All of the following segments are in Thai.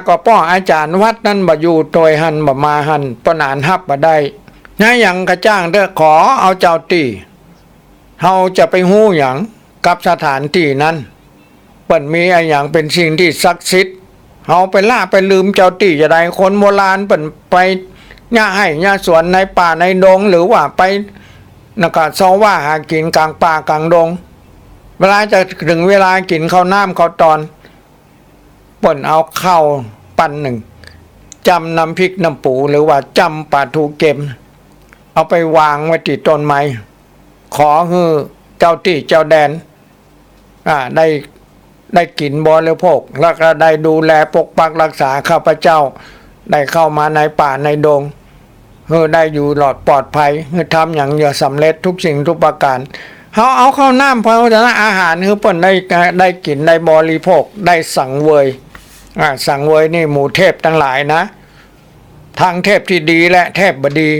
ก็ป้ออาจารย์วัดนั่นบ่อยู่โดยหันบ่มาหันปนานฮับบ่ได้นะหยังกระจ้างเด้อขอเอาเจ้าตีเฮาจะไปฮู้หยังกับสถานที่นั้นเปิ้นมีอะไรอย่างเป็นสิ่งที่ศักดิ์สิทธิ์เฮาไปล่าไปลืมเจ้าตีจะได้คนโบราณเปิ้นไปหญ้าให้หญ้าสวนในป่าในดงหรือว่าไปนะก็ซอว่าหากินกลางป่ากลางดงเวลาจะถึงเวลากินข้าวน้ำข้าวตอนเปิ้นเอาข้าวปั้นหนึ่งจำน้ำพริกน้ำปูหรือว่าจำปลาทูเก็มเอาไปวางไว้ที่ต้นไม้ขอให้เจ้าที่เจ้าแดนได้กินบริโภคแล้วก็ได้ดูแลปกปักรักษาข้าพเจ้าได้เข้ามาในป่าในดงได้อยู่หลอดปลอดภัยทำอย่างเยอะสำเร็จทุกสิ่งทุกประการเขาเอาข้าวน้ำพระวจนะอาหารเปิ้นได้กินได้บริโภคได้สังเวยสังเวยนี่หมู่เทพทั้งหลายนะทางเทพที่ดีและเทพบดี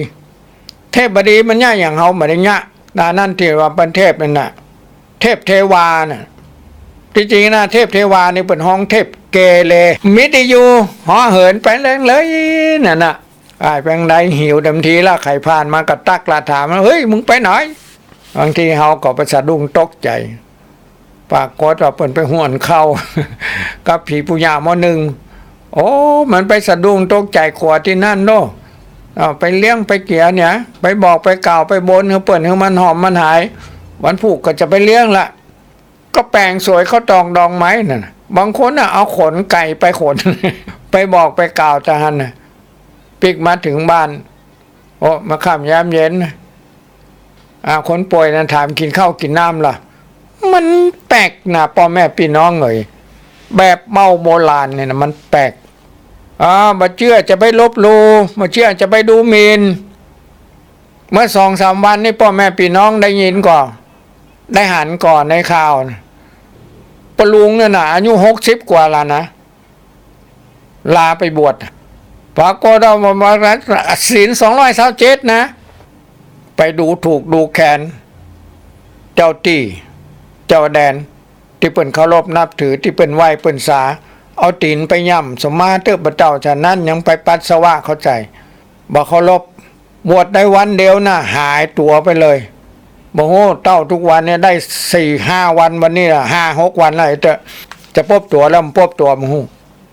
เทพบดีมันย่าอย่างเขาเหมือนเงี้ยนั่นที่ว่าเป็นเทพนั่นน่ะเทพเทวาน่ะที่จริงนะเทพเทวานี่เป็นห้องเทพเกเรมิติยูห่อเหินไปเลยนั่นน่ะแปลงใดหิวเต็มทีแล้วใครผ่านมากระตักกระถามเฮ้ยมึงไปไหนบางทีเขาก็ไปสะดุ้งตกใจปากกดว่าเปิ่นไปห่วนเข้ากับผีปุญญามอหนึ่งโอ้มันไปสะดุ้งตกใจขวดที่นั่นโน่ไปเลี้ยงไปเกี่ยเนี่ยไปบอกไปกล่าวไปบนเปิ่นมันหอมมันหายวันผูกก็จะไปเลี้ยงละก็แปลงสวยเขาตองดองไม้น่ะบางคนน่ะเอาขนไก่ไปขน ไปบอกไปกล่าวทหารน่ะปิกมาถึงบ้านโอ้มาค่ำยามเย็นคนป่วยนั้นถามกินข้าวกินน้ำล่ะมันแปลกนะพ่อแม่พี่น้องเลยแบบเมาโบราณเนี่ยนะมันแปลกมาเชื่อจะไปลบลูมาเชื่อจะไปดูหมินเมื่อ2-3 วันนี่พ่อแม่พี่น้องได้ยินก่อนได้หันก่อนในข่าวปลุงเนี่ยนะอายุ60 กว่าแล้วนะลาไปบวชปรากฏเรามาศีล227นะไปดูถูกดูแคลนเจ้าตี้เจ้าแดนที่เปิ้นเคารพนับถือที่เปิ้นไหว้เปิ้นสาเอาตีนไปย่ำสมมาเตอพระเจ้าฉะนั้นยังไปปัสสาวะเข้าใจบ่เคารพบวชได้วันเดียวนะหายตัวไปเลยบ่โหเต้าทุกวันเนี่ยได้4-5 วันวันนี้ล่ะ5-6 วันแล้วจะพบตัวแล้วพบตัวบ่ฮู้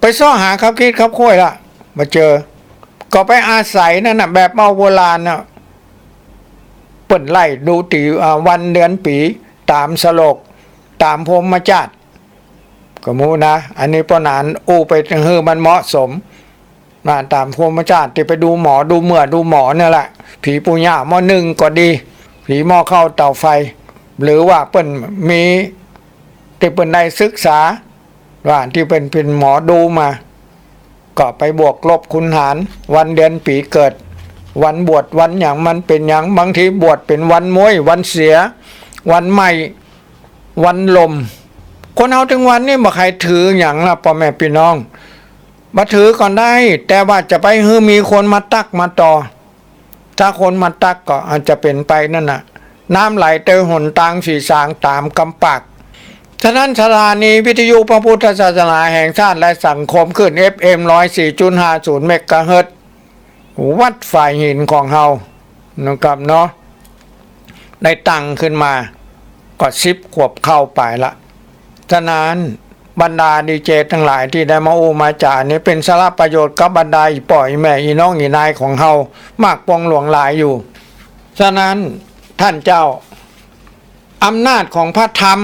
ไปซ้อหาครับคิดครับค่อยละมาเจอก็ไปอาศัยนั่นน่ะแบบเมาโบราณน่ะเปิ้นไล่ดูตีวันเดือนปีตามสโลกตามพรหมจาร์ก็มูนะอันนี้ป้อนานไปฮือมันเหมาะสมตามพรหมจาร์ที่ไปดูหมอดูเมื่อดูหมอเนี่ยแหละผีปุญญามอหนึ่งก็ดีผีหม้อเข้าเตาไฟหรือว่าเปิ้นมีที่เปิ้นได้ศึกษาว่าที่เป็นหมอดูมาก็ไปบวกลบคูณหารวันเดือนปีเกิดวันบวชวันอย่างมันเป็นอย่างบางทีบวชเป็นวันมวยวันเสียวันใหม่วันลมคนเอาถึงวันนี้บ่ใครถืออย่างล่ะพ่อแม่พี่น้องมาถือก่อนได้แต่ว่าจะไปมีคนมาตักมาต่อถ้าคนมาตักก็อาจจะเป็นไปนั่นน่ะน้ำไหลเตยหนตางสีสางตามกำปากฉะนั้นสถานีวิทยุพระพุทธศาสนาแห่งชาติและสังคมขึ้น FM 104.50 เมกะเฮิรตซ์วัดฝ่ายหินของเฮานะครับเนาะได้ตั้งขึ้นมาก็10 ขวบเข้าไปละฉะนั้นบรรดาดีเจทั้งหลายที่ได้มามาจานี่เป็นสาระประโยชน์กับบรรดาอีป่อยแม่อีน้องอีนายของเฮามากปองหลวงหลายอยู่ฉะนั้นท่านเจ้าอำนาจของพระธรร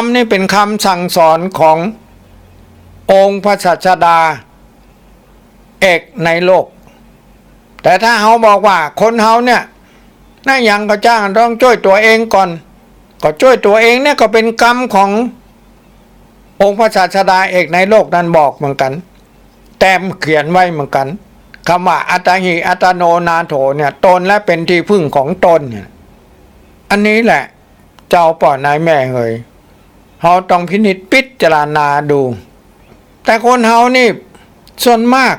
มนี่เป็นคำสั่งสอนขององค์พระศาสดาเอกในโลกแต่ถ้าเฮาบอกว่าคนเฮาเนี่ยน่ายังก็จ้างต้องช่วยตัวเองก่อนก็ช่วยตัวเองเนี่ยก็เป็นกรรมขององค์พระศาสดาเอกในโลกนั้นบอกเหมือนกันแต้มเขียนไว้เหมือนกันคำว่าอัตหิอัตโนนาโถเนี่ยตนและเป็นที่พึ่งของตนเนี่ยอันนี้แหละเจ้าป่อนายแม่เฮยเฮาต้องพินิจพิจารณาดูแต่คนเฮานี่ส่วนมาก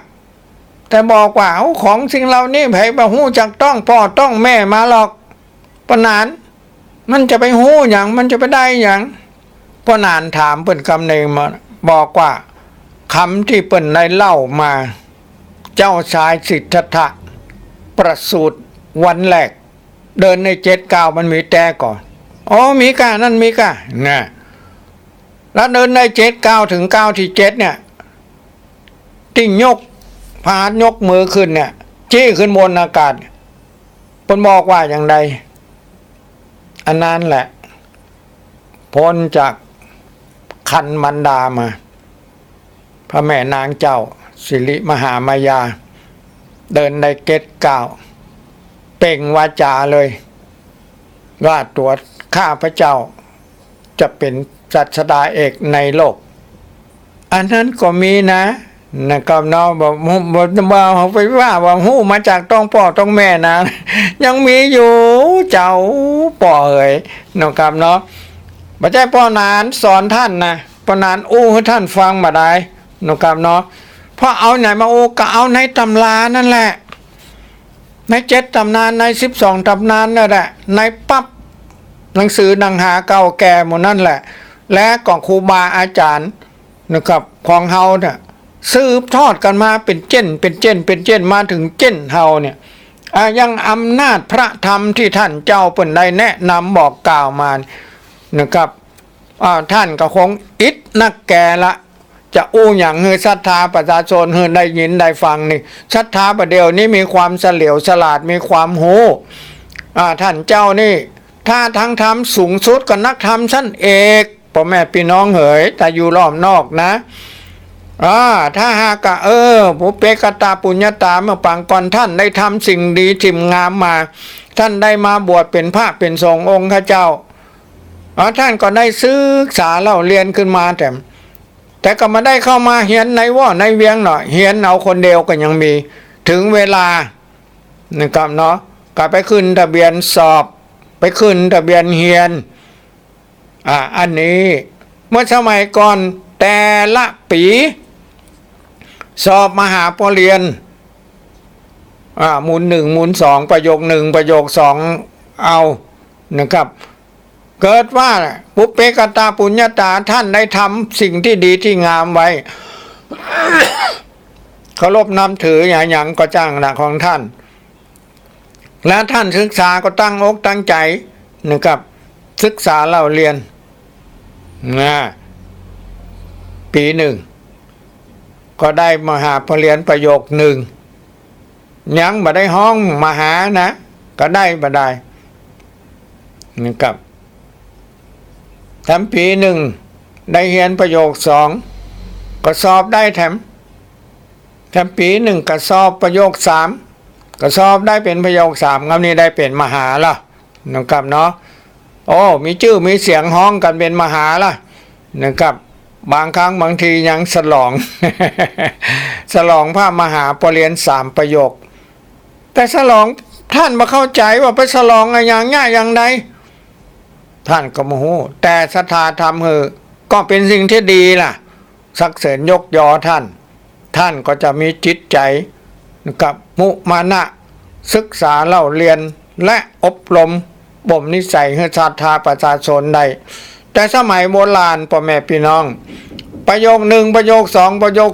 แต่บอกว่าของสิ่งเหล่านี้ไผบ่ฮู้จักต้องพ่อต้องแม่มาหรอกปนานมันจะไปฮู้หยังมันจะไปได้หยังปนานถามเปิ้นคำนึงมาบอกว่า คำที่เปิ้นได้เล่ามา เจ้าชายสิทธัตถะประสูติวันแรกเดินใน7 ก้าวมันมีแต่ก่อนอ๋อมีกะนั่นมีกะนะแล้วเดินใน7 ก้าวถึงก้าวที่7เนี่ยที่ยกพาดยกมือขึ้นเนี่ยจี้ขึ้นบนอากาศเปิ้นบอกว่าอย่างไรอันนั้นแหละพ้นจากคันมันดามาพระแม่นางเจ้าสิริมหามายาเดินใน7 ก้าวเป่งวาจาเลยว่าตัวข้าพระเจ้าจะเป็นศาสดาเอกในโลกอันนั้นก็มีนะครับเนาะบอกเอาไปว่าหู้มาจากต้องพ่อต้องแม่นะยังมีอยู่เจ้าป่อเอ๋ยนะครับเนาะพระเจ้าพ่อนานสอนท่านนะพ่อนานอู้ให้ท่านฟังมาได้นะครับเนาะเพราะเอาไหนมาอู้ก็เอาในตำรานั่นแหละใน7 ตำนานใน12 ตำนานนั่นแหละในปั๊บหนังสือดังหาเก่าแก่หมดนั่นแหละและก็ครูบาอาจารย์นะครับของเฮาเนี่ยสืบทอดกันมาเป็นเจนมาถึงเจนเฮาเนี่ยยังอำนาจพระธรรมที่ท่านเจ้าเปิ้นได้แนะนำบอกกล่าวมานะครับท่านก็คงอิดนักแก่ละจะอู้อย่างเฮือศรัทธาประชาชนเฮือได้ยินได้ฟังนี่ศรัทธาประเดี๋ยวนี้มีความเฉลียวฉลาดมีความหูท่านเจ้านี่ถ้าทั้งธรรมสูงสุดก็นักธรรมชั้นเอกพ่อแม่พี่น้องเหยแต่อยู่รอบนอกนะถ้าหากปุเปกตาปุญญาตาเมื่อปางก่อนท่านได้ทำสิ่งดีทิมงามมาท่านได้มาบวชเป็นพระเป็นสงฆ์องค์ข้าเจ้าท่านก็ได้ศึกษาเล่าเรียนขึ้นมาแต่ก็มาได้เข้ามาเฮียนในว่าในเวียงหน่อยเฮียนเอาคนเดียวก็ยังมีถึงเวลานะครับเนาะก็ไปขึ้นทะเบียนสอบไปขึ้นทะเบียนเฮียนอันนี้เมื่อสมัยก่อนแต่ละปีสอบมหาปรริญญามูล1มูล2ประโยค1ประโยค2เอานะครับเกิดว่าปุเปกตาปุญญาตาท่านได้ทำสิ่งที่ดีที่งามไว้ เคารพนับถืออย่างก็จ้างนะของท่านและท่านศึกษาก็ตั้งอกตั้งใจนะครับศึกษาเล่าเรียนปี1ก็ได้มหาปรริญญาประโยค1ยังบ่ได้ห้องมหานะก็ได้บ่ได้นะครับทำปี1ได้เรียนประโยค2ก็สอบได้ทำปี1ก็สอบประโยค3ก็สอบได้เป็นประโยค3คำนี้ได้เป็นมหาละนะครับเนาะโอ้มีชื่อมีเสียงห้องกันเป็นมหาละนะครับบางครั้งบางทียังฉลอง ฉลองพระมหาปรริญญา3ประโยคแต่ฉลองท่านมาเข้าใจว่าไปฉลองอย่างง่ายอย่างใดท่านก็โมโหแต่ศรัทธาธรรมก็เป็นสิ่งที่ดีล่ะสักเสริญยกยอท่านก็จะมีจิตใจกับมุมานะศึกษาเล่าเรียนและอบรมบ่มนิสัยให้ศรัทธาประชาชนได้แต่สมัยโบราณพ่อแม่พี่น้องประโยค1ประโยค2ประโยค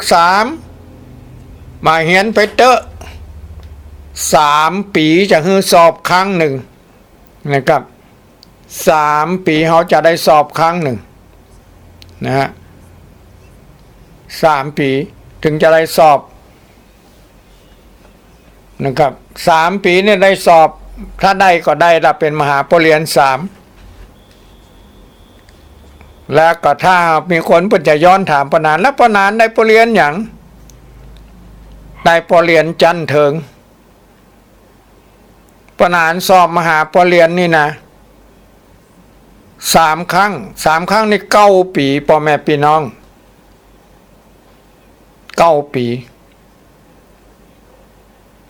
3มาเหียนไปเตอะ3 ปีจะให้สอบครั้งหนึ่งนะครับ3 ปีเขาจะได้สอบครั้งหนึ่งนะฮะ3 ปีถึงจะได้สอบนะครับ3 ปีเนี่ยได้สอบถ้าได้ก็ได้ละเป็นมหาปรริญญา3แล้วก็ถ้ามีคนเพิ่นจะย้อนถามปนานแล้วปนานได้ปรริญญาอย่างได้ปรริญญาจันเถิงปนานสอบมหาปรริญญานี่นะ3 ครั้งนี่9 ปีพ่อแม่พี่น้อง9 ปี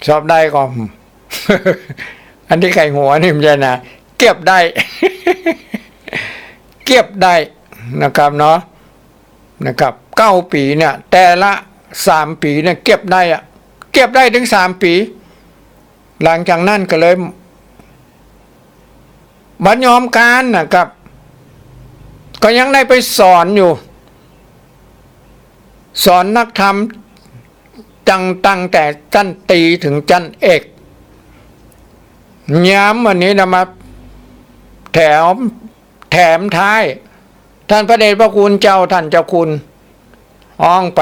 สอบได้ก็ อันที่ไก่หัวนี่มันจะนะเก็บได้ เก็บได้นะครับเนาะนะครับ9 ปีเนี่ยแต่ละ3 ปีเนี่ยเก็บได้ถึง3 ปีหลังจากนั้นก็เลยบัดยอมการนะครับก็ยังได้ไปสอนอยู่ สอนนักธรรมตั้งแต่ชั้นตรีถึงชั้นเอกย้ำวันนี้นะมาแถมท้ายท่านพระเดชพระคุณเจ้าท่านเจ้าคุณอ้องไป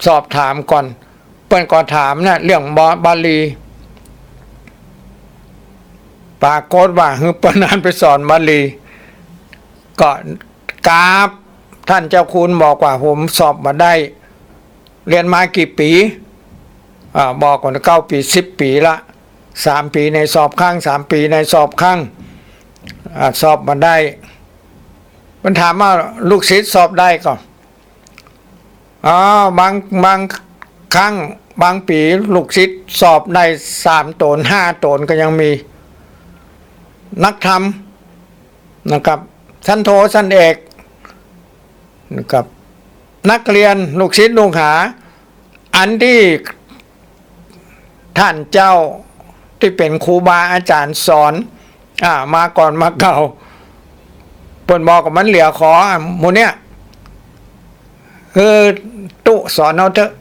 สอบถามก่อนเปิ้นก็ถามนะเรื่องบาลีปรากฏว่าเปิ้นนั้นไปสอนบาลีก็กราบท่านเจ้าคุณบอกว่าผมสอบมาได้เรียนมากี่ปีบอกก่อน9 ปี10 ปีละ3 ปีในสอบข้าง3 ปีในสอบข้างสอบมาได้มันถามว่าลูกศิษย์สอบได้ก่อนบางครั้งบางปีลูกศิษย์สอบได้3 ตน5 ตนก็ยังมีนักธรรมนะครับชั้นโทชั้นเอกนะครับนักเรียนลูกศิษย์ลูกหาอันที่ท่านเจ้าที่เป็นครูบาอาจารย์สอนมาก่อนมาเก่าเปิ่นบอกกับมันเหลือขอหมู่เนี้ยคือตุสอนเอาเถอะ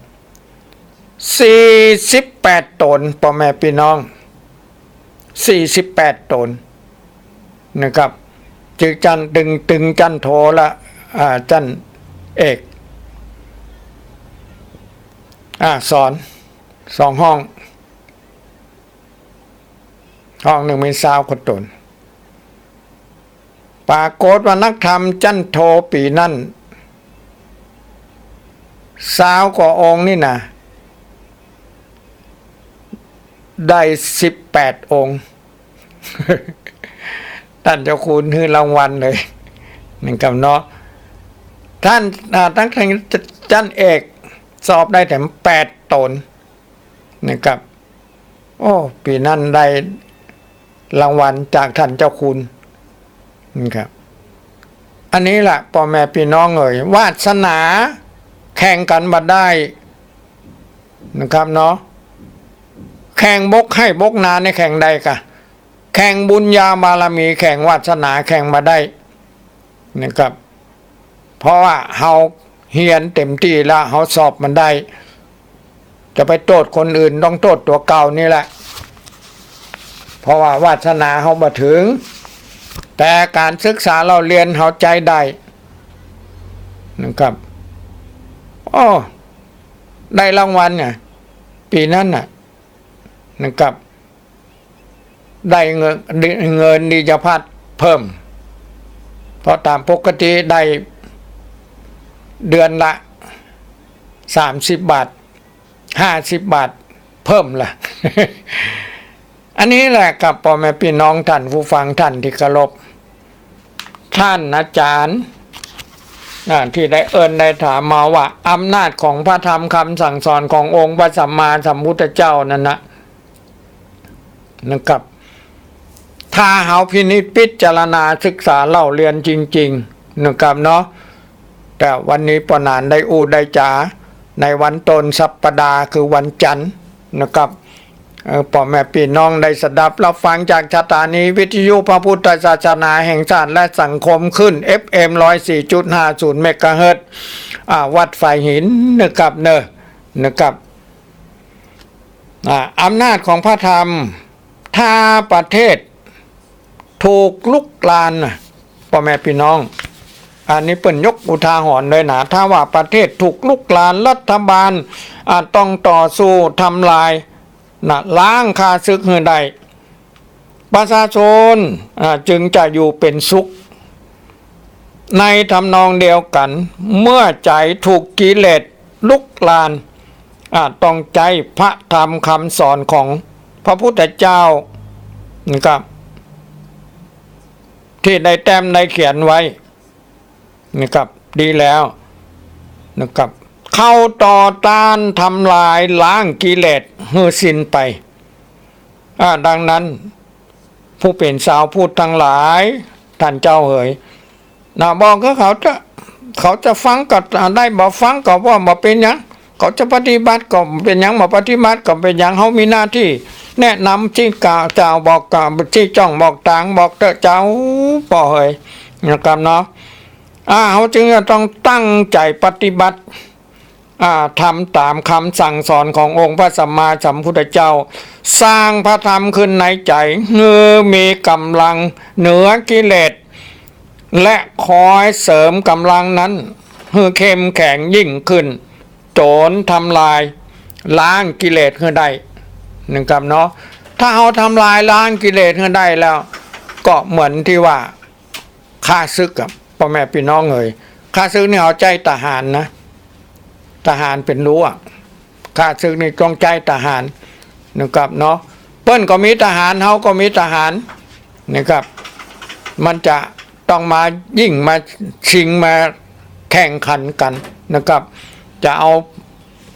48 ตนพ่อแม่พี่น้อง48 ตนนะครับจึงจันตึงจันโทละจันเอกสอน2 ห้องหนึ่งมี20 คนตนปรากฏว่านักธรรมจันโทปีนั่น20 กว่าองค์นี่นะได้18 องค์ ท่านเจ้าคุณให้รางวัลเลยนึ่งกับเนาะท่านตั้งแต่จันเอกสอบได้ถึง8 ตนนะครับโอ้ปีนั้นได้รางวัลจากท่านเจ้าคุณนะครับอันนี้แหละพ่อแม่พี่น้องเอ่ยวาสนาแข่งกันมาได้นะครับเนาะแข่งบกให้บกนานในแข่งใดกะแข่งบุญญาบารมีแข่งวาสนาแข่งมาได้นะครับเพราะว่าเฮาเฮียนเต็มที่แล้วเฮาสอบมันได้จะไปโทษคนอื่นต้องโทษตัวเก่านี่แหละเพราะว่าวาสนาเฮาบ่ถึงแต่การศึกษาเราเรียนเฮาใจได้นะครับได้รางวัลเนี่ยปีนั้นน่ะนะครับได้เงินดีจพัฒน์เพิ่มเพราะตามปกติได้เดือนละ30 บาท50 บาทเพิ่มล่ะ อันนี้แหละกับพ่อแม่พี่น้องท่านผู้ฟังท่านที่เคารพท่านอาจารย์ที่ได้ได้ถามมาว่าอำนาจของพระธรรมคำสั่งสอนขององค์พระสัมมาสัมพุทธเจ้านั้นนะครับถ้าเฮาพินิจพิจารณาศึกษาเล่าเรียนจริงๆนะครับเนาะแต่วันนี้ปนานได้ได้จ๋าในวันต้นสัปดาห์คือวันจันทร์นะครับพ่อแม่พี่น้องได้สดับรับฟังจากสถานีวิทยุพระพุทธศาสนาแห่งชาติและสังคมขึ้น FM 104.50 เมกะเฮิรตซ์วัดฝ่ายหินนะครับอำนาจของพระธรรมถ้าประเทศถูกลุกลานพ่อแม่พี่น้องอันนี้เปิ่นยกอุทาหรณ์เลยนะถ้าว่าประเทศถูกลุกลานรัฐบาลต้องต่อสู้ทำลายล้างคาศึกให้ได้ประชาชนจึงจะอยู่เป็นสุขในทำนองเดียวกันเมื่อใจถูกกิเลสลุกลานต้องใจพระธรรมคำสอนของพระพุทธเจ้านะครับที่ได้แต้มได้เขียนไว้นะครับดีแล้วนะครับเข้าต่อต้านทำลายล้างกิเลสให้สิ้นไปดังนั้นผู้เป็นสาวพูดทั้งหลายท่านเจ้าเอ๋ยบอกก็เขาจะฟังก็ได้บ่ฟังก็ว่าบ่เป็นหยังเขาจะปฏิบัติก็เป็นหยังบ่ปฏิบัติก็เป็นหยังเขามีหน้าที่แนะนำที่กล่าวเจ้าบอกกล่าวที่จ้องบอกต่างบอกเจ้าป่อเอ๋ยนะครับเนาะเขาจึงจะต้องตั้งใจปฏิบัติ ทำตามคำสั่งสอนขององค์พระสัมมาสัมพุทธเจ้าสร้างพระธรรมขึ้นในใจมีกำลังเหนือกิเลสและคอยเสริมกำลังนั้นให้เข้มแข็งยิ่งขึ้นโจรทำลายล้างกิเลสให้ได้นะครับเนาะถ้าเอาทำลายล้างกิเลสให้ได้แล้วก็เหมือนที่ว่าฆ่าศึกกับพ่อแม่พี่น้องเลยฆ่าศึกนี่เอาใจทหารนะทหารเป็นรั้วฆ่าศึกนี่จงใจทหารนะครับเนาะเปิ้นก็มีทหารเฮาก็มีทหารนะครับมันจะต้องมายิ่งมาชิงมาแข่งขันกันนะครับจะเอา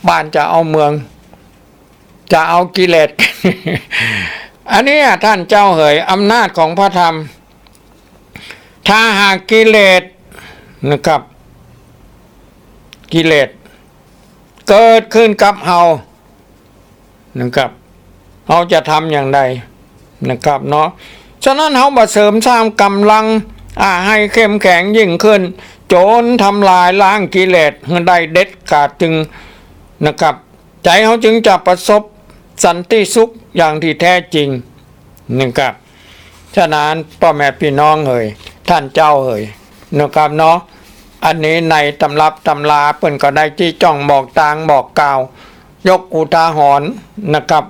บ้านจะเอาเมืองจะเอากิเลส อันนี้ท่านเจ้าเหยอำนาจของพระธรรมถ้าหากกิเลสนะครับกิเลสเกิดขึ้นกับเฮานะครับเฮาจะทำอย่างไรนะครับเนาะฉะนั้นเฮามาเสริมสร้างกำลังให้เข้มแข็งยิ่งขึ้นโจรทำลายล้างกิเลสให้ได้เด็ดขาดจึงนะครับใจเขาจึงจะประสบสันติสุขอย่างที่แท้จริงนะครับฉะนั้นพ่อแม่พี่น้องเอ่ยท่านเจ้าเอ่ยนะครับเนาะอันนี้ในตำรับตำราเปิ้นก็ได้ที่จ้องบอกตางบอกกล่าวยกอุทาหรณ์นะครับ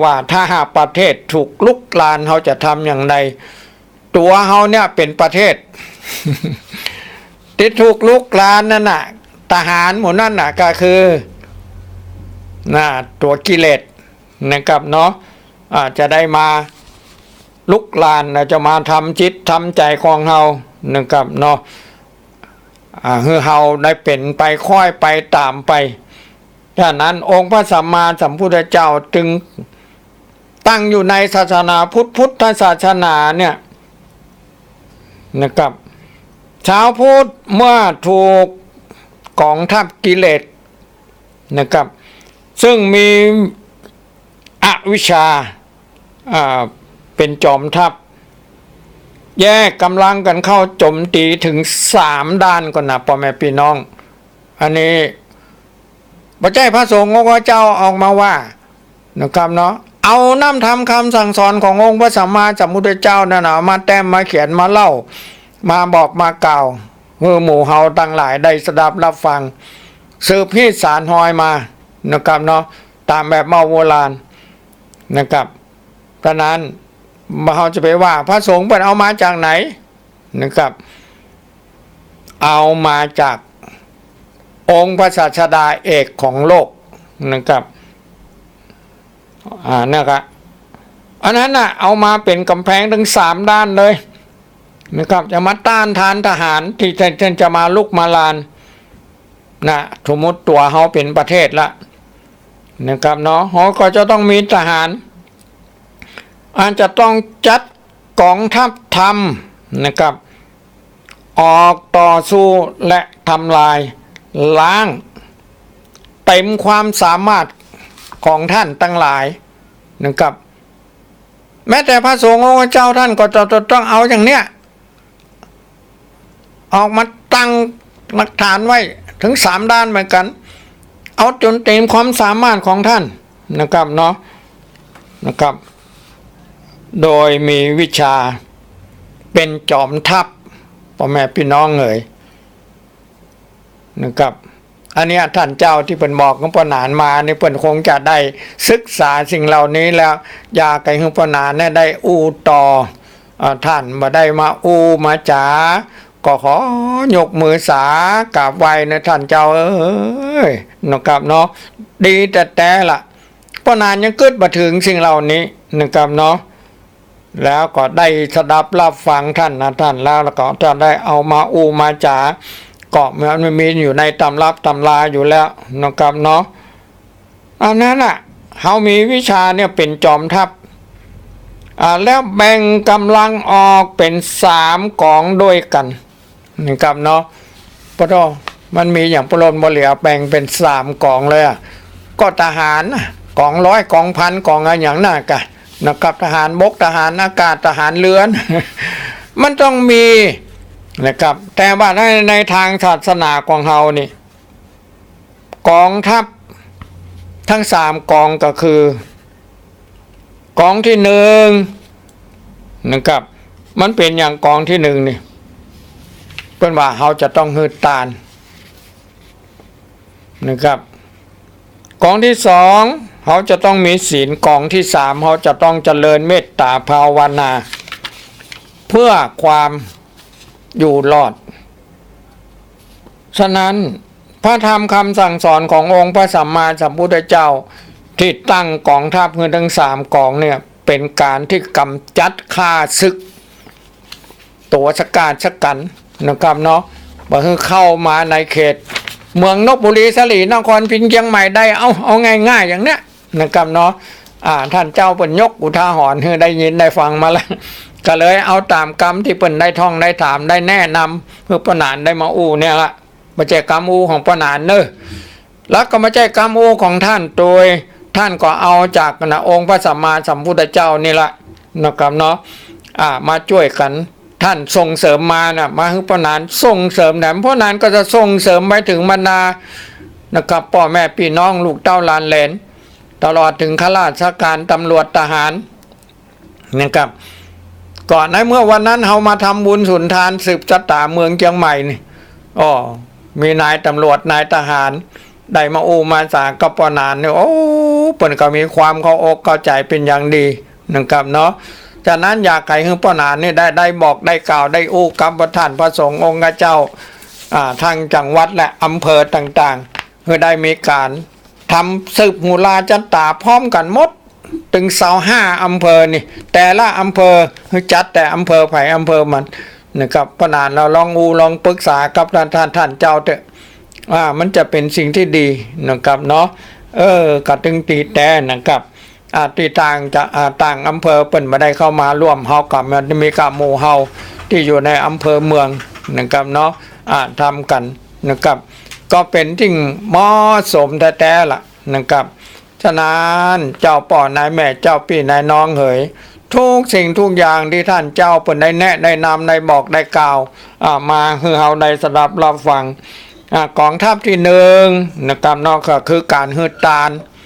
ว่าถ้าหากประเทศถูกลุกลานเขาจะทำอย่างไรตัวเขาเนี่ยเป็นประเทศ ที่ถูกลุกลานนั่นน่ะทหารหมู่นั่นน่ะก็คือตัวกิเลสนะครับเนาะจะได้มาลุกลานจะมาทำจิตทำใจของเฮานะครับเนาะคือเฮาได้เป็นไปค่อยไปตามไปฉะนั้นองค์พระสัมมาสัมพุทธเจ้าจึงตั้งอยู่ในศาสนาพุทธศาสนาเนี่ยนะครับชาวพุทธเมื่อถูกกองทัพกิเลสนะครับซึ่งมีอวิชชาเป็นจอมทัพแยกกำลังกันเข้าโจมตีถึง3 ด้านก่อนนะพ่อแม่พี่น้องอันนี้พระเจ้าพระสงฆ์องค์พระเจ้าออกมาว่านะครับเนาะเอาน้ำธรรมคำสั่งสอนขององค์พระสัมมาสัมพุทธเจ้านั่นนะมาแต้มมาเขียนมาเล่ามาบอกมากล่าวหมู่เฮาตั้งหลายได้สดับรับฟังสืบพิสารหอยมานะครับเนาะตามแบบเมาโบราณนะครับเพราะนั้นเราจะไปว่าพระสงฆ์เป็นเอามาจากไหนนะครับเอามาจากองค์พระศาสดาเอกของโลกนะครับนะครับอันนั้นน่ะเอามาเป็นกำแพงถึง3 ด้านเลยนะครับจะมาต้านทานทหารที่จะมาลุกมาลานนะสมมติตัวเขาเป็นประเทศละนะครับเนาะเขาก็จะต้องมีทหารอาจจะต้องจัดกองทัพธรรมนะครับออกต่อสู้และทำลายล้างเต็มความสามารถของท่านทั้งหลายนะครับแม้แต่พระสงฆ์องค์เจ้าท่านก็จะต้องเอาอย่างเนี้ยออกมาตั้งหลักฐานไว้ถึง3 ด้านเหมือนกันเอาจนเต็มความสามารถของท่านนะครับเนาะนะครับโดยมีวิชาเป็นจอมทัพพ่อแม่พี่น้องเลยนะครับอันนี้ท่านเจ้าที่เปิ่นบอกของปนานมานี่เปิ่นคงจะได้ศึกษาสิ่งเหล่านี้แล้วอยากให้ของปนานเนี่ยได้อู้ต่อท่านมาได้มาอู้มาจ๋าก็ขอยกมือสากราบไหว้นะท่านเจ้าเอ้ยนะครับเนาะดีแต่ละปนานยังเกิดมาถึงสิ่งเหล่านี้นะครับเนาะแล้วก็ได้สดับรับฟังท่านนะท่านแล้วก็จะได้เอามาอู้มาจ๋าก็มันมีอยู่ในตำรับตำราอยู่แล้วนะครับเนาะอันนั้นอ่ะเขามีวิชาเนี่ยเป็นจอมทัพแล้วแบ่งกำลังออกเป็น3 กองด้วยกันนะครับเนาะเพราะมันมีอย่างปล้นบ่เหลียแบ่งเป็น3 กองเลยก็ทหารกองร้อยกองพันกองอะไรอย่างนั้นกันนะครับทหารบกทหารอากาศทหารเรือ มันต้องมีนะครับแต่ว่าในทางศาสนาของเฮานี่ กองทัพทั้ง3กองก็คือกองที่1นะครับมันเป็นอย่างกองที่1นี่เพิ่นว่าเราจะต้องฮืดตานนะครับกองที่2เขาจะต้องมีศีลกองที่3เขาจะต้องเจริญเมตตาภาวนา เพื่อความอยู่รอดฉะนั้นพระธรรมคำสั่งสอนขององค์พระสัมมาสัมพุทธเจ้าที่ตั้งกองทัพคือทั้ง3กองเนี่ยเป็นการที่กำจัดฆ่าศึกตัวสกาดสกันนะครับเนาะบ่คือเข้ามาในเขตเมืองนบุรีสลีนครพิณเชียงใหม่ได้เอาง่ายๆอย่างเนี้ยนะครับเนาะท่านเจ้าเปิ้นยกอุทาหรณ์ให้ได้ยินได้ฟังมาแล้วก็เลยเอาตามกรรมที่เปิ้นได้ท่องได้ถามได้แนะนำเพื่อป้านานได้มาอู้เนี่ยละมาแจกกรรมอู้ของป้านานเนอะแล้วก็มาแจกกรรมอู้ของท่านโดยท่านก็เอาจากองค์พระสัมมาสัมพุทธเจ้านี่ละนะครับเนาะมาช่วยกันท่านส่งเสริมมานะมาให้ป้านานส่งเสริมแหนมป้านานก็จะส่งเสริมไปถึงบรรดานะครับพ่อแม่พี่น้องลูกเต้าหลานเหลนตลอดถึงข้าราชการตำรวจทหารนะครับก่อนในเมื่อวันนั้นเรามาทำบุญสุนทานสืบชะตาเมืองเชียงใหม่นี่มีนายตำรวจนายทหารได้มาอูมาสากับป้านานเนี่ยเปิ้นก็มีความเข้าอกเข้าใจเป็นอย่างดีนะครับเนาะฉะนั้นอยากให้ป้านานนี่ได้บอกได้กล่าวได้อู้กับพระท่านพระสงฆ์องค์เจ้าทางจังหวัดและอำเภอต่างๆเพื่อได้มีการทำสืบหูลาจันตาพร้อมกันหมดถึง25อำเภอนี่แต่ละอำเภอจัดแต่อำเภอไผ่อำเภอมันนะครับป้านานเราลองปรึกษากับท่านเจ้าเถอะมันจะเป็นสิ่งที่ดีนะครับเนาะกระตึงตีแต่นะครับที่ต่างอำเภอเปิ่นมาได้เข้ามาร่วมเฮากับมันมีกับหมู่เฮาที่อยู่ในอำเภอเมืองนะครับเนาะทำกันนะครับก็เป็นที่เหมาะสมแท้ๆล่ะนะครับฉะนั้นเจ้าป่อนายแม่เจ้าพี่นายน้องเหยทุกสิ่งทุกอย่างที่ท่านเจ้าเปิ่นได้แนะได้นำได้บอกได้กล่าวมาคือเฮาได้สดับรับฟังกองทัพที่1นะครับนอกก็คือการฮืดตาน